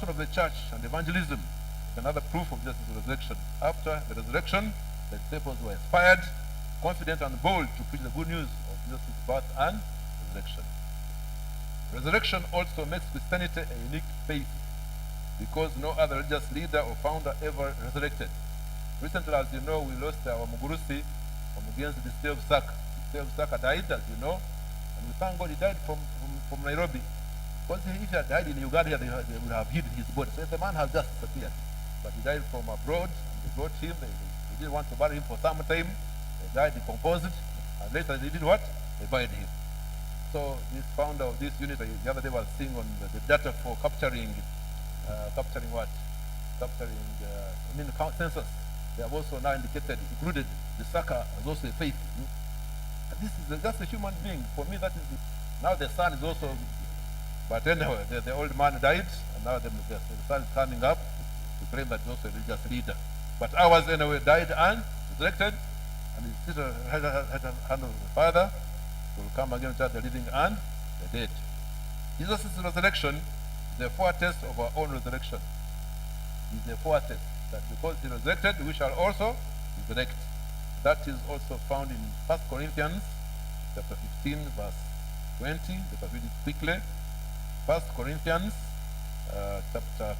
expansion of the church and evangelism is another proof of Jesus' resurrection. After the resurrection, the disciples were inspired, confident, and bold to preach the good news of Jesus' birth and resurrection. Resurrection also makes Christianity a unique faith because no other religious leader or founder ever resurrected. Recently, as you know, we lost our Mugurusi against the stay of Saka. The stay of Saka died, as you know, and we thank God he died from Nairobi. Because if he had died in Uganda, they would have hidden his body. So the man has just disappeared. But he died from abroad, and they brought him. They didn't want to bury him for some time. They died decomposed, and later they did what? They buried him. So this founder of this unit, the other day was seeing on the data for capturing what? Capturing, census. They have also now included the Saka as also a faith. And this is just a human being. For me, that is, now the son is also, but anyway, the old man died, and now the son is coming up to claim that he's also a religious leader. But ours, anyway, died and resurrected, and he sits at the hand of the Father, who will come again to the living and the dead. Jesus' resurrection is a foretaste of our own resurrection. It's a foretaste that because he resurrected, we shall also resurrect. That is also found in 1 Corinthians chapter 15, verse 20. Let us read it quickly. 1 Corinthians chapter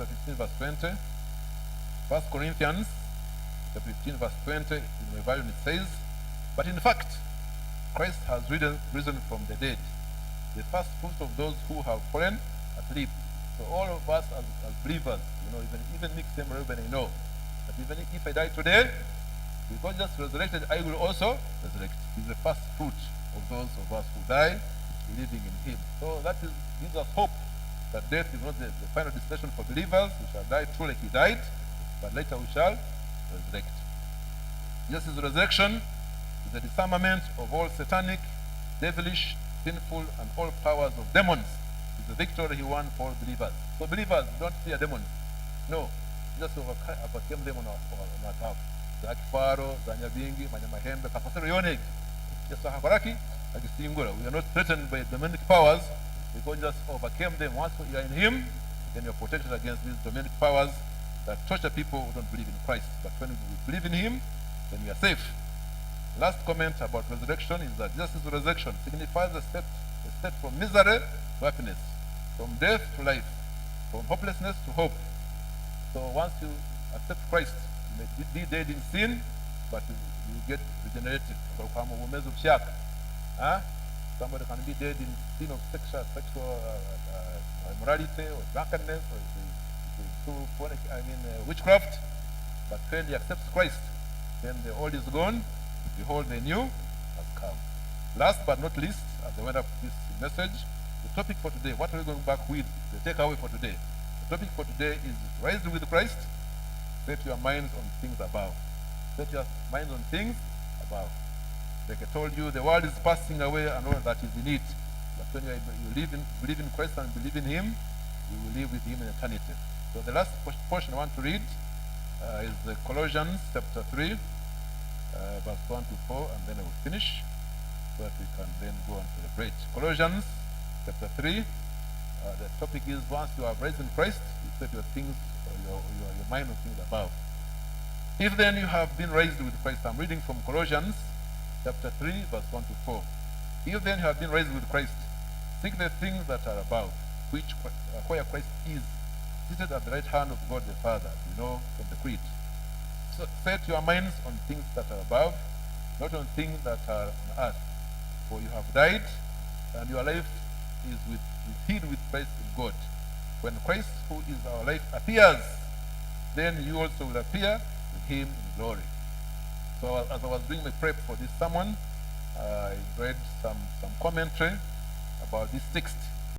15, verse 20. 1 Corinthians chapter 15, verse 20, in my version it says, "But in fact, Christ has risen from the dead, the first fruits of those who have fallen asleep." So all of us as believers, even me, when I know that even if I die today, because just resurrected, I will also resurrect. He's the first fruit of those of us who die, believing in him. So that gives us hope that death is not the final destination for believers. We shall die true like he died, but later we shall resurrect. Jesus' resurrection is the disarmament of all satanic, devilish, sinful, and all powers of demons. It's the victory he won for all believers. So believers, don't fear demons. No. Jesus overcame them on our behalf. Zaki Faro, Zanyabingi, Manyamahembe, Kapasero Yoneg. Yes, Habaraki, Agisingura. We are not threatened by demonic powers because Jesus overcame them. Once you are in him, then you are protected against these demonic powers that torture people who don't believe in Christ. But when we believe in him, then we are safe. Last comment about resurrection is that Jesus' resurrection signifies a step from misery to happiness, from death to life, from hopelessness to hope. So once you accept Christ, you may be dead in sin, but you get regenerated. Somebody can be dead in sin of sexual immorality or drunkenness or witchcraft, but when he accepts Christ, then the old is gone, behold the new has come. Last but not least, as I went up this message, the topic for today, what are we going back with, the takeaway for today? The topic for today is rise with Christ, set your minds on things above. Set your minds on things above. Like I told you, the world is passing away and all that is in it. But when you believe in Christ and believe in him, you will live with him in eternity. So the last portion I want to read is Colossians chapter 3, verse 1 to 4, and then I will finish so that we can then go on to the bridge. Colossians chapter 3, the topic is once you have raised in Christ, you set your things, or your mind on things above. If then you have been raised with Christ, I'm reading from Colossians chapter 3, verse 1 to 4. If then you have been raised with Christ, seek the things that are above, where Christ is, seated at the right hand of God the Father, you know from the creed. So set your minds on things that are above, not on things that are on earth. For you have died, and your life is hid with Christ in God. When Christ, who is our life, appears, then you also will appear with him in glory. So as I was doing my prep for this sermon, I read some commentary about this text.